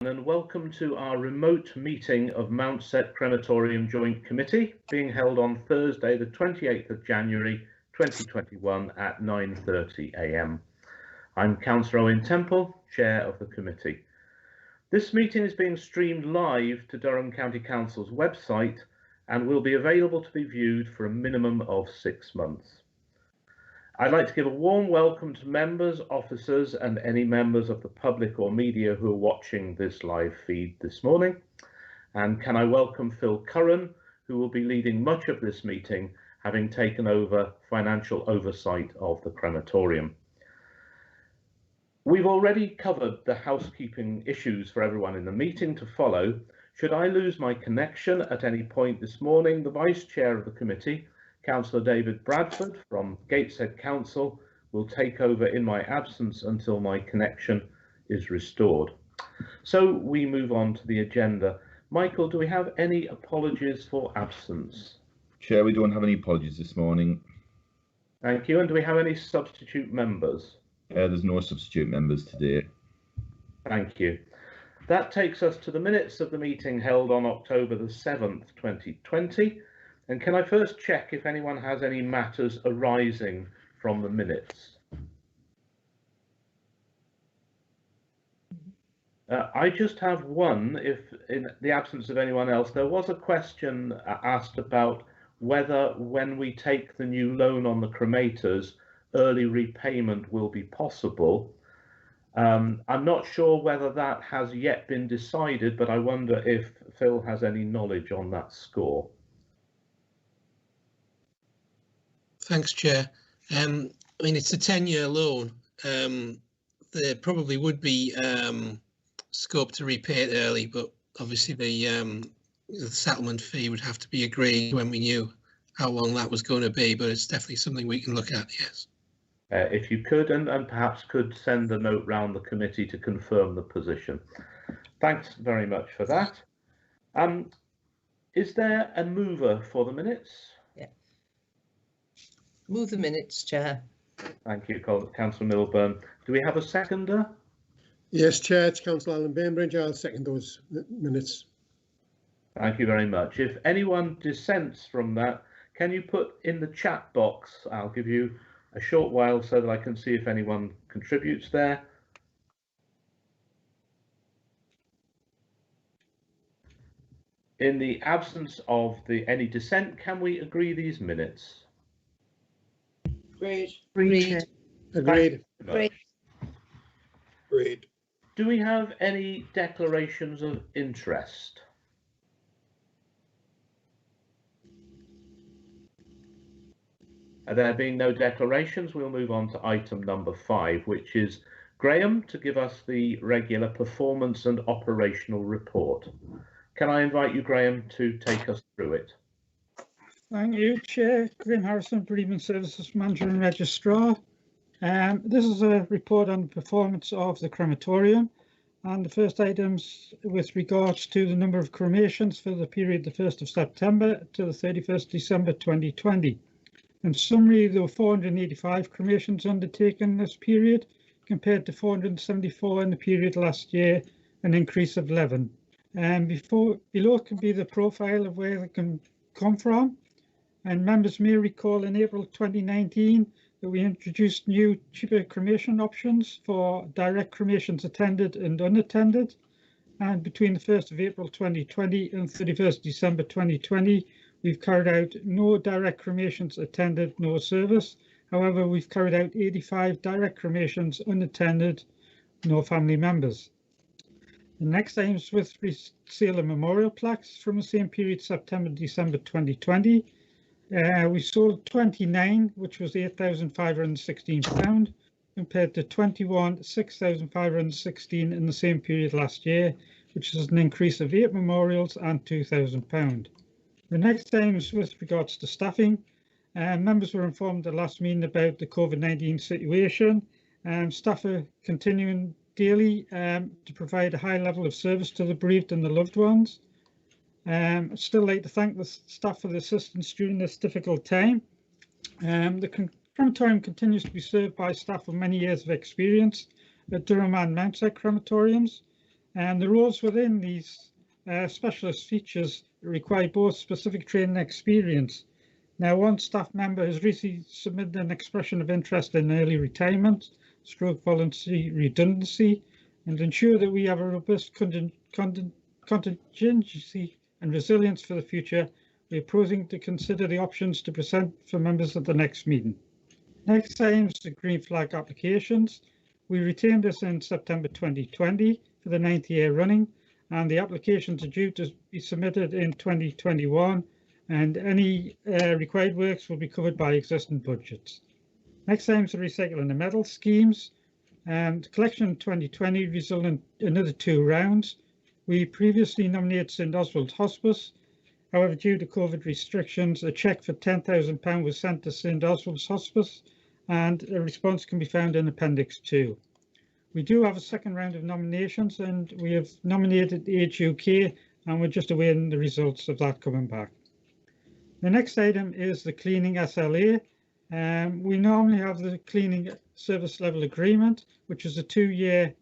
And welcome to our remote meeting of Mountsett Crematorium Joint Committee being held on Thursday the 28th of January 2021 at 9:30 a.m. I'm Councillor Owen Temple, Chair of the committee. This meeting is being streamed live to Durham County Council's website and will be available to be viewed for a minimum of 6 months. I'd like to give a warm welcome to members, officers and any members of the public or media who are watching this live feed this morning. And can I welcome Phil Curran, who will be leading much of this meeting, having taken over financial oversight of the crematorium. We've already covered the housekeeping issues for everyone in the meeting to follow. Should I lose my connection at any point this morning, the Vice Chair of the committee, Councillor David Bradford from Gateshead Council, will take over in my absence until my connection is restored. So we move on to the agenda. Michael, do we have any apologies for absence? Chair, we don't have any apologies this morning. Thank you. And do we have any substitute members? There's no substitute members today. Thank you. That takes us to the minutes of the meeting held on October the 7th, 2020. And can I first check if anyone has any matters arising from the minutes? I just have one, if in the absence of anyone else. There was a question asked about whether when we take the new loan on the cremators, early repayment will be possible. I'm not sure whether that has yet been decided, but I wonder if Phil has any knowledge on that score. Thanks, Chair. I mean, it's a 10-year loan. There probably would be scope to repay it early, but obviously the settlement fee would have to be agreed when we knew how long that was going to be, but it's definitely something we can look at, yes. If you could, and perhaps could send a note round the committee to confirm the position. Thanks very much for that. Is there a mover for the minutes? Yeah. Move the minutes, Chair. Thank you, Councillor Milburn. Do we have a seconder? Yes, Chair, it's Councillor Alan Bainbridge. I'll second those minutes. Thank you very much. If anyone dissents from that, can you put in the chat box? I'll give you a short while so that I can see if anyone contributes there. In the absence of any dissent, can we agree these minutes? Agreed. Agreed. Agreed. Do we have any declarations of interest? There being no declarations, we'll move on to item number 5, which is Graham to give us the regular performance and operational report. Can I invite you, Graham, to take us through it? Thank you, Chair. Graham Harrison, Bereavement Services Manager and Registrar. This is a report on the performance of the crematorium, and the first items with regards to the number of cremations for the period the 1st of September to the 31st December 2020. In summary, there were 485 cremations undertaken this period compared to 474 in the period last year, an increase of 11. Below can be the profile of where they can come from. And members may recall in April 2019 that we introduced new cheaper cremation options for direct cremations attended and unattended. And between the 1st of April 2020 and 31st December 2020, we've carried out no direct cremations attended, no service. However, we've carried out 85 direct cremations unattended, no family members. The next item is with sale of memorial plaques from the same period, September, December 2020. We sold 29, which was £8,516, compared to 21, £6,516 in the same period last year, which is an increase of 8 memorials and £2,000. The next item is with regards to staffing. Members were informed at the last meeting about the COVID-19 situation. Staff are continuing daily to provide a high level of service to the bereaved and the loved ones. I'd still like to thank the staff for the assistance during this difficult time. The crematorium continues to be served by staff with many years of experience at Durham and Mountsett crematoriums. And the roles within these specialist features require both specific training and experience. Now, one staff member has recently submitted an expression of interest in early retirement, stroke voluntary redundancy, and ensure that we have a robust contingency and resilience for the future. We are proposing to consider the options to present for members at the next meeting. Next item is the green flag applications. We retained this in September 2020 for the 9th year running, and the applications are due to be submitted in 2021, and any required works will be covered by existing budgets. Next item is the recycling and metal schemes. Collection in 2020 resulted in another 2 rounds. We previously nominated St Oswald's Hospice. However, due to COVID restrictions, a cheque for £10,000 was sent to St Oswald's Hospice, and a response can be found in Appendix 2. We do have a second round of nominations, and we have nominated Age UK, and we're just awaiting the results of that coming back. The next item is the cleaning SLA. We normally have the cleaning service level agreement, which is a 2-year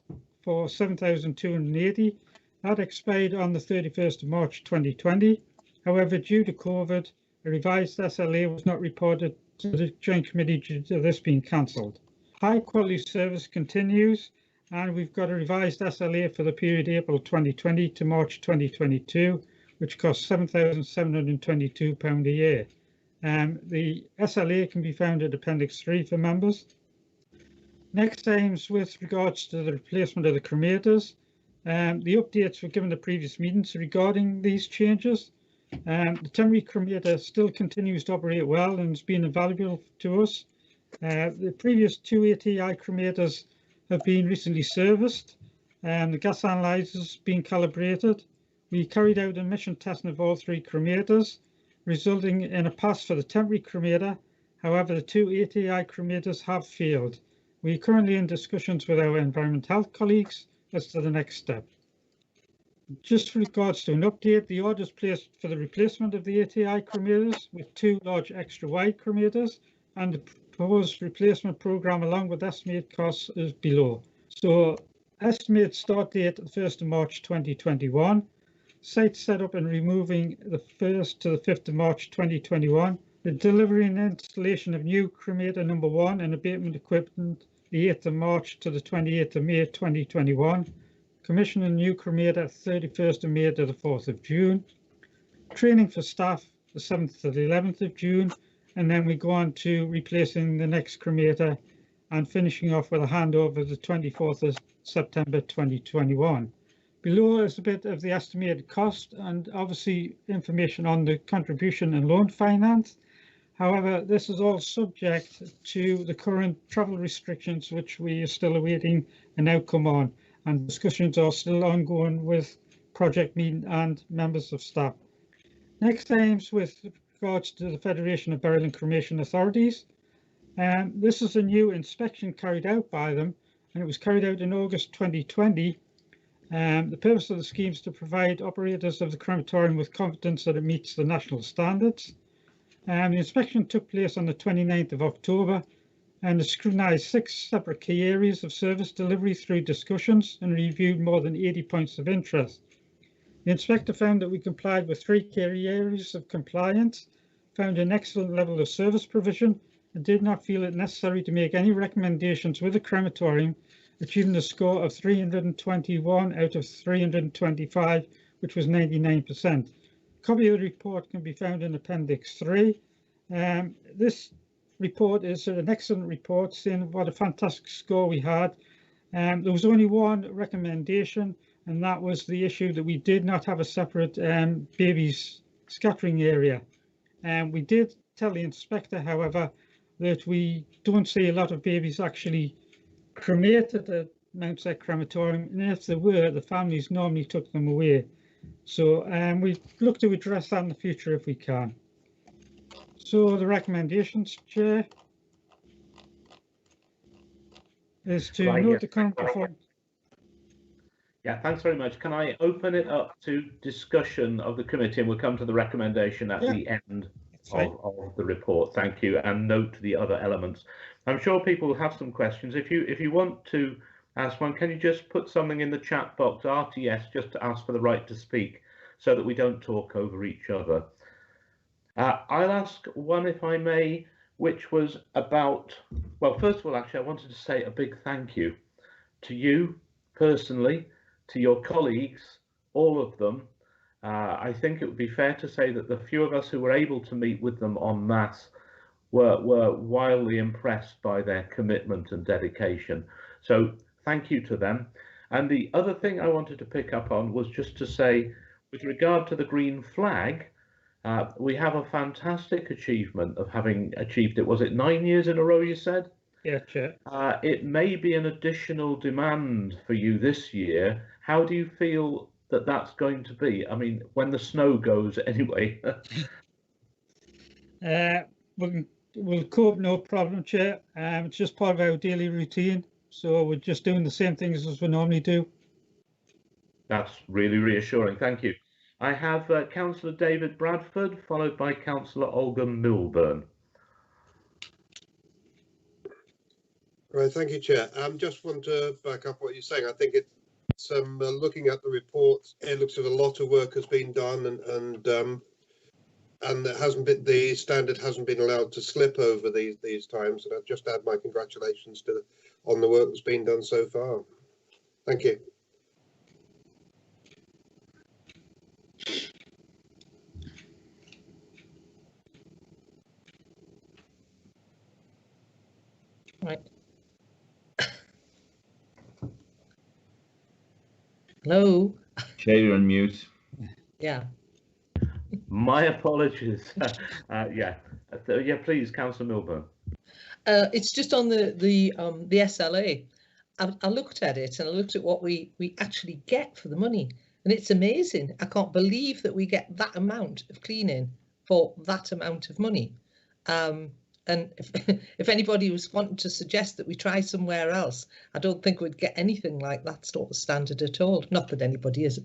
for 7,280. That expired on the 31st of March 2020. However, due to COVID, a revised SLA was not reported to the Joint Committee due to this being cancelled. High quality service continues, and we've got a revised SLA for the period April 2020 to March 2022, which costs £7,722 a year. The SLA can be found at Appendix 3 for members. Next aims with regards to the replacement of the cremators. The updates were given the previous meetings regarding these changes. The temporary cremator still continues to operate well and has been invaluable to us. The previous 2 ATI cremators have been recently serviced, and the gas analyzers being calibrated. We carried out emission testing of all 3 cremators, resulting in a pass for the temporary cremator. However, the 2 ATI cremators have failed. We are currently in discussions with our environmental health colleagues as to the next step. Just with regards to an update, the order is placed for the replacement of the ATI cremators with 2 large extra wide cremators, and the proposed replacement programme along with estimated costs is below. So estimated start date the 1st of March 2021, site setup and removing the 1st to the 5th of March 2021, the delivery and installation of new cremator number 1 and abatement equipment the 8th of March to the 28th of May 2021, commissioning new cremator 31st of May to the 4th of June, training for staff the 7th to the 11th of June, and then we go on to replacing the next cremator and finishing off with a handover the 24th of September 2021. Below is a bit of the estimated cost and obviously information on the contribution and loan finance. However, this is all subject to the current travel restrictions, which we are still awaiting an outcome on, and discussions are still ongoing with project meeting and members of staff. Next aims with regards to the Federation of Burial and Cremation Authorities. This is a new inspection carried out by them, and it was carried out in August 2020. The purpose of the scheme is to provide operators of the crematorium with confidence that it meets the national standards. The inspection took place on the 29th of October, and it scrutinised 6 separate key areas of service delivery through discussions and reviewed more than 80 points of interest. The inspector found that we complied with 3 key areas of compliance, found an excellent level of service provision, and did not feel it necessary to make any recommendations with the crematorium, achieving a score of 321 out of 325, which was 99%. A copy of the report can be found in Appendix 3. This report is an excellent report saying what a fantastic score we had. There was only one recommendation, and that was the issue that we did not have a separate babies scattering area. We did tell the inspector, however, that we don't see a lot of babies actually cremated at Mountsett Crematorium, and if there were, the families normally took them away. So we look to address that in the future if we can. So the recommendations, Chair, is to note the current performance. Yeah, thanks very much. Can I open it up to discussion of the committee, and we'll come to the recommendation at the end of the report. Thank you, and note the other elements. I'm sure people will have some questions. If you want to Aswan, can you just put something in the chat box, RTS, just to ask for the right to speak so that we don't talk over each other? I'll ask one, if I may, which was about, well, first of all, actually, I wanted to say a big thank you to you personally, to your colleagues, all of them. I think it would be fair to say that the few of us who were able to meet with them en masse were wildly impressed by their commitment and dedication. So thank you to them. And the other thing I wanted to pick up on was just to say, with regard to the green flag, we have a fantastic achievement of having achieved it. Was it 9 years in a row, you said? Yeah, Chair. It may be an additional demand for you this year. How do you feel that that's going to be? I mean, when the snow goes anyway. We'll cope, no problem, Chair. It's just part of our daily routine, so we're just doing the same things as we normally do. That's really reassuring. Thank you. I have Councillor David Bradford, followed by Councillor Olga Milburn. Right, thank you, Chair. Just want to back up what you're saying. I think it's looking at the report, it looks like a lot of work has been done, and there hasn't been, the standard hasn't been allowed to slip over these times. And I'd just add my congratulations on the work that's been done so far. Thank you. Right. Hello. Chair, you're on mute. Yeah. My apologies. Yeah, please, Councillor Milburn. It's just on the SLA. I looked at it and I looked at what we actually get for the money, and it's amazing. I can't believe that we get that amount of cleaning for that amount of money. And if anybody was wanting to suggest that we try somewhere else, I don't think we'd get anything like that sort of standard at all. Not that anybody is.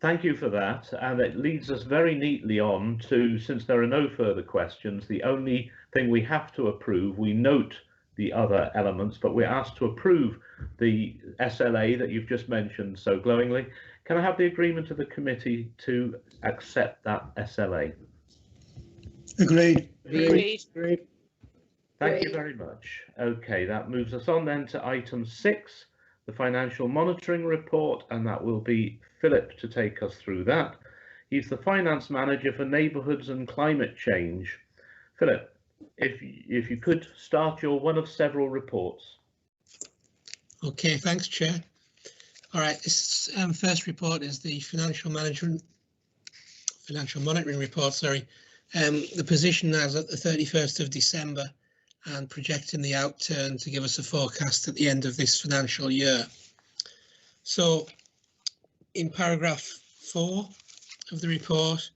Thank you for that. And it leads us very neatly on to, since there are no further questions, the only thing we have to approve, we note the other elements, but we're asked to approve the SLA that you've just mentioned so glowingly. Can I have the agreement of the committee to accept that SLA? Agreed. Agreed. Agreed. Thank you very much. Okay, that moves us on then to item 6, the financial monitoring report, and that will be Philip to take us through that. He's the finance manager for neighbourhoods and climate change. Philip, if you could start your one of several reports. Okay, thanks, Chair. All right, this first report is the financial monitoring report. Sorry. The position as at the 31st of December and projecting the outturn to give us a forecast at the end of this financial year. So in paragraph 4 of the report,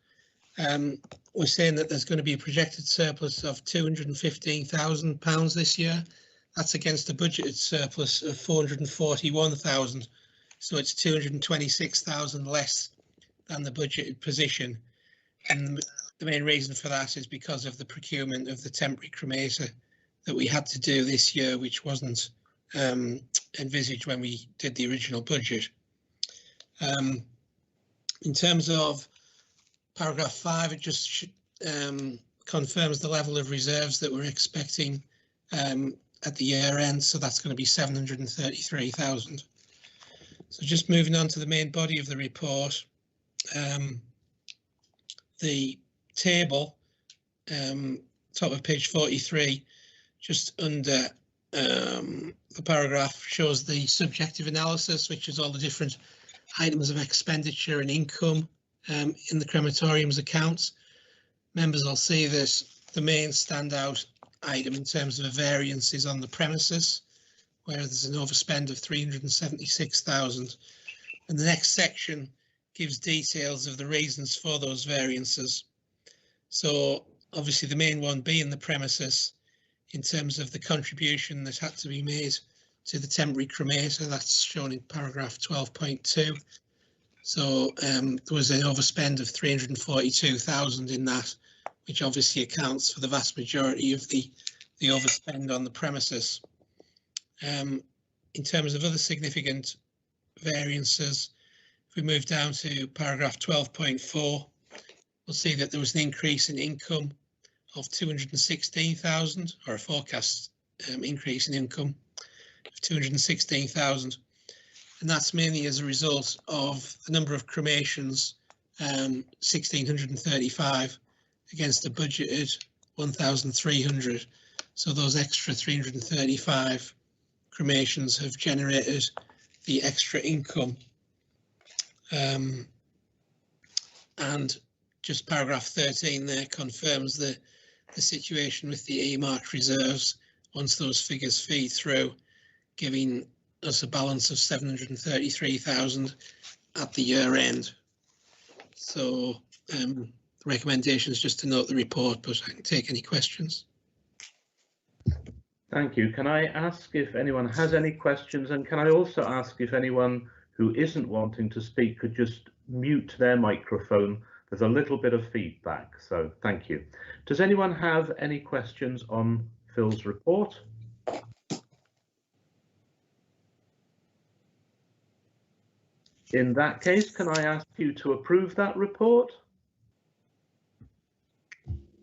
we're saying that there's going to be a projected surplus of £215,000 this year. That's against a budgeted surplus of 441,000. So it's 226,000 less than the budgeted position. And the main reason for that is because of the procurement of the temporary cremator that we had to do this year, which wasn't envisaged when we did the original budget. In terms of paragraph 5, it just confirms the level of reserves that we're expecting at the year end, so that's going to be 733,000. So just moving on to the main body of the report, the table, top of page 43, just under the paragraph, shows the subjective analysis, which is all the different items of expenditure and income in the crematorium's accounts. Members will see this. The main standout item in terms of a variance is on the premises, where there's an overspend of 376,000. And the next section gives details of the reasons for those variances. So obviously the main one being the premises, in terms of the contribution that had to be made to the temporary cremator, that's shown in paragraph 12.2. So there was an overspend of 342,000 in that, which obviously accounts for the vast majority of the the overspend on the premises. In terms of other significant variances, if we move down to paragraph 12.4, we'll see that there was an increase in income of 216,000, or a forecast increase in income of 216,000, and that's mainly as a result of the number of cremations, 1,635 against a budgeted 1,300. So those extra 335 cremations have generated the extra income. And just paragraph 13 there confirms the situation with the earmarked reserves once those figures feed through, giving us a balance of 733,000 at the year end. So the recommendation is just to note the report, but I can take any questions. Thank you. Can I ask if anyone has any questions, and can I also ask if anyone who isn't wanting to speak could just mute their microphone? There's a little bit of feedback, so thank you. Does anyone have any questions on Phil's report? In that case, can I ask you to approve that report?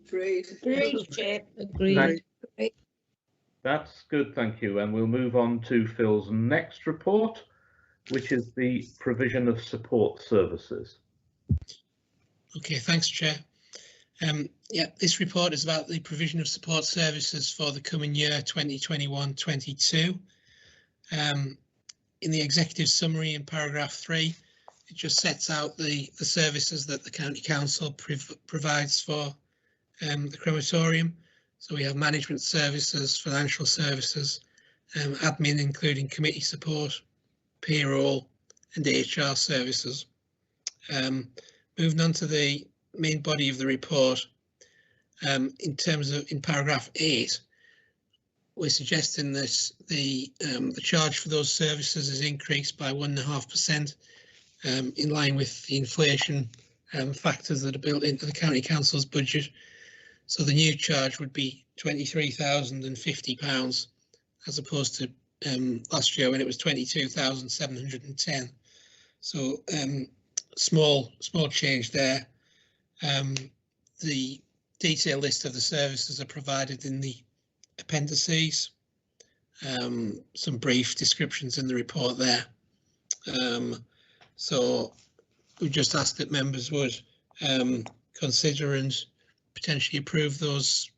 Agreed. Agreed, Chair. Agreed. That's good, thank you. And we'll move on to Phil's next report, which is the provision of support services. Okay, thanks, Chair. Yeah, this report is about the provision of support services for the coming year 2021-22. In the executive summary in paragraph 3, it just sets out the services that the County Council provides for the crematorium. So we have management services, financial services, admin including committee support, payroll and HR services. Moving on to the main body of the report, in paragraph 8, we're suggesting that the charge for those services is increased by 1.5%, in line with the inflation factors that are built into the County Council's budget. So the new charge would be £23,050 as opposed to last year when it was 22,710. So small change there. The detailed list of the services are provided in the appendices. Some brief descriptions in the report there. So we just ask that members would consider and potentially approve those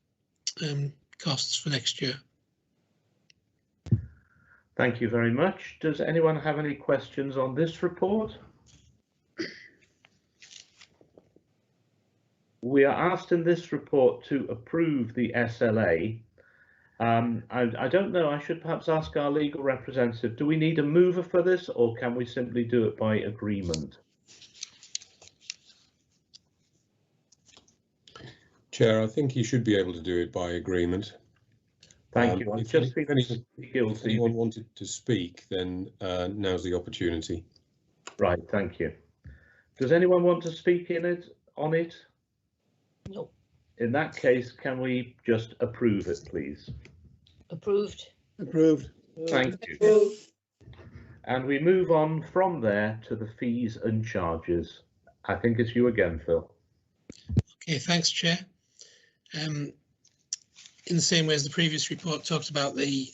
costs for next year. Thank you very much. Does anyone have any questions on this report? We are asked in this report to approve the SLA. I don't know, I should perhaps ask our legal representative, do we need a mover for this, or can we simply do it by agreement? Chair, I think you should be able to do it by agreement. Thank you. If anyone wanted to speak, then now's the opportunity. Right, thank you. Does anyone want to speak on it? No. In that case, can we just approve it, please? Approved. Approved. Thank you. And we move on from there to the fees and charges. I think it's you again, Phil. Okay, thanks, Chair. In the same way as the previous report talked about the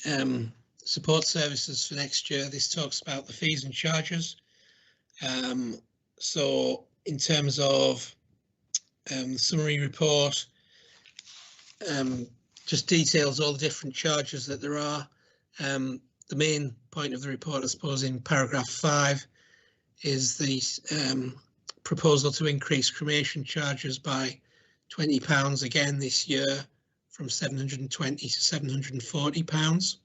support services for next year, this talks about the fees and charges. So in terms of the summary report, just details all the different charges that there are. The main point of the report, I suppose, in paragraph 5 is the proposal to increase cremation charges by £20 again this year, from £720 to £740.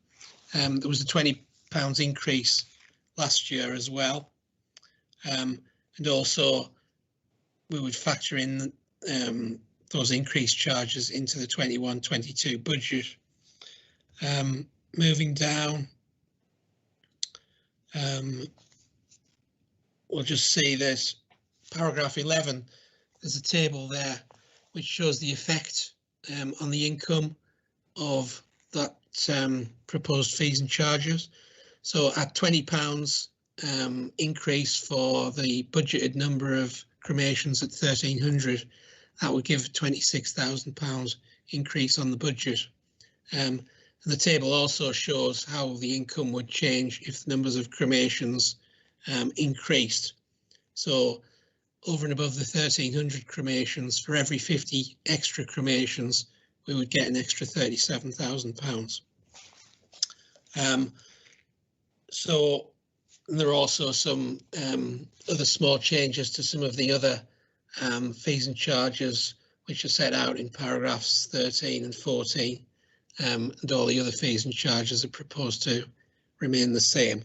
There was a £20 increase last year as well, and also we would factor in those increased charges into the 21-22 budget. Moving down, we'll just see this paragraph 11. There's a table there which shows the effect on the income of that proposed fees and charges. So at £20 increase for the budgeted number of cremations at 1,300, that would give £26,000 increase on the budget. And the table also shows how the income would change if the numbers of cremations increased. So over and above the 1,300 cremations, for every 50 extra cremations, we would get an extra £37,000. So there are also some other small changes to some of the other fees and charges, which are set out in paragraphs 13 and 14, and all the other fees and charges are proposed to remain the same.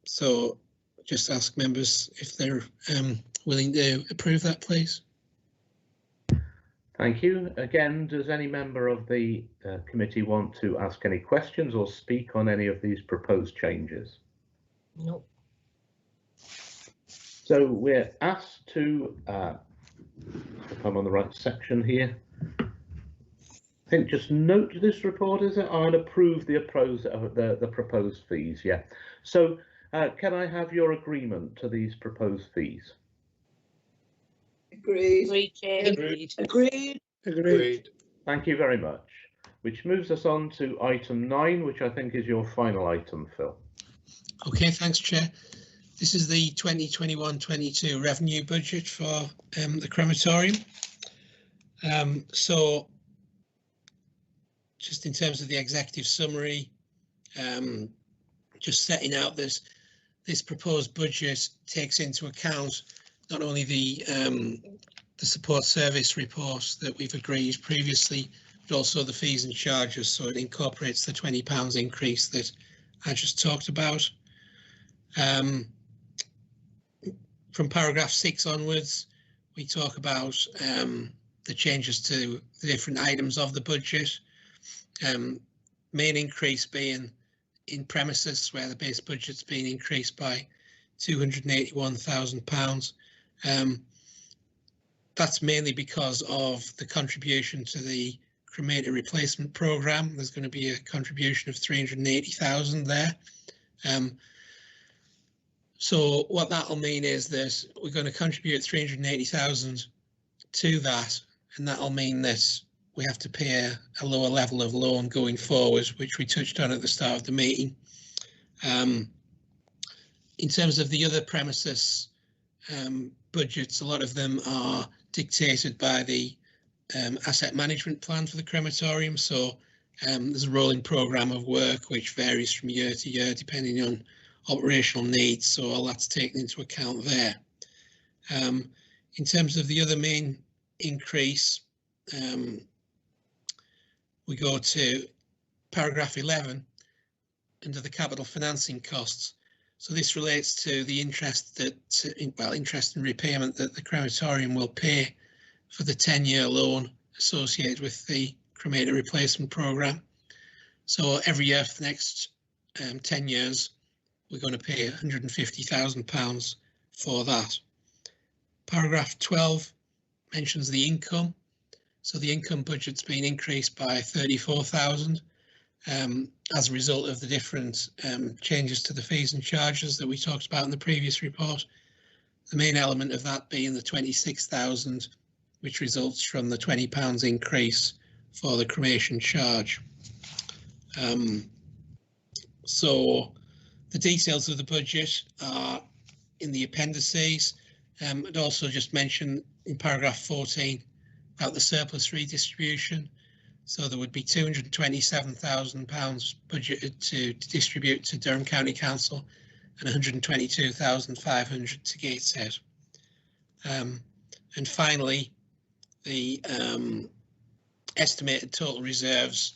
So just ask members if they're willing to approve that, please. Thank you. Again, does any member of the committee want to ask any questions or speak on any of these proposed changes? No. So we're asked to, if I'm on the right section here, I think just note this report, is it? And approve the proposed fees, yeah. So can I have your agreement to these proposed fees? Agreed. Agreed, Chair. Agreed. Agreed. Agreed. Thank you very much. Which moves us on to item 9, which I think is your final item, Phil. Okay, thanks, Chair. This is the 2021-22 revenue budget for the crematorium. So just in terms of the executive summary, just setting out this proposed budget takes into account not only the support service report that we've agreed previously, but also the fees and charges. So it incorporates the £20 increase that I just talked about. From paragraph 6 onwards, we talk about the changes to the different items of the budget. Main increase being in premises, where the base budget's been increased by £281,000. That's mainly because of the contribution to the cremator replacement programme. There's going to be a contribution of 380,000 there. So what that'll mean is that we're going to contribute 380,000 to that, and that'll mean that we have to pay a lower level of loan going forward, which we touched on at the start of the meeting. In terms of the other premises budgets, a lot of them are dictated by the asset management plan for the crematorium. So there's a rolling programme of work which varies from year to year depending on operational needs. So all that's taken into account there. In terms of the other main increase, we go to paragraph 11 under the capital financing costs. So this relates to the interest interest and repayment that the crematorium will pay for the 10-year loan associated with the cremator replacement programme. So every year for the next 10 years, we're going to pay £150,000 for that. Paragraph 12 mentions the income. So the income budget's been increased by 34,000 as a result of the different changes to the fees and charges that we talked about in the previous report. The main element of that being the 26,000, which results from the £20 increase for the cremation charge. So the details of the budget are in the appendices. I'd also just mention in paragraph 14 about the surplus redistribution. So there would be £227,000 budgeted to distribute to Durham County Council and £122,500 to Gateshead. And finally, the estimated total reserves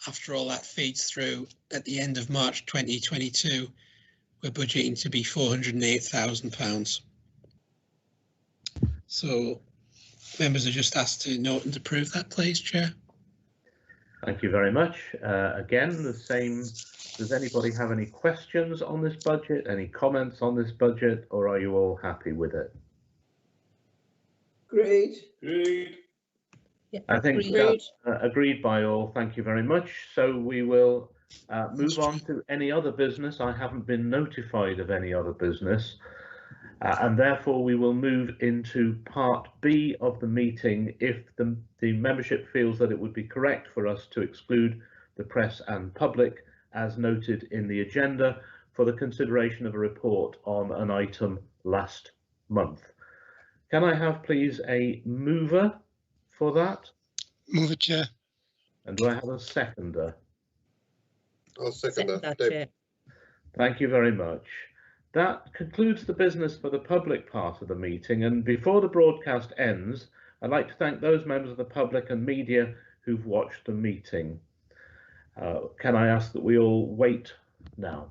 after all that feeds through at the end of March 2022, we're budgeting to be £408,000. So members are just asked to note and approve that, please, Chair. Thank you very much. Again, the same. Does anybody have any questions on this budget? Any comments on this budget, or are you all happy with it? Agreed. Agreed. Yeah, I think agreed. that's agreed by all. Thank you very much. So we will move on to any other business. I haven't been notified of any other business, and therefore we will move into part B of the meeting if the membership feels that it would be correct for us to exclude the press and public, as noted in the agenda, for the consideration of a report on an item last month. Can I have, please, a mover for that? Move it, Chair. And do I have a seconder? I'll second that. Chair. Thank you very much. That concludes the business for the public part of the meeting. And before the broadcast ends, I'd like to thank those members of the public and media who've watched the meeting. Can I ask that we all wait now?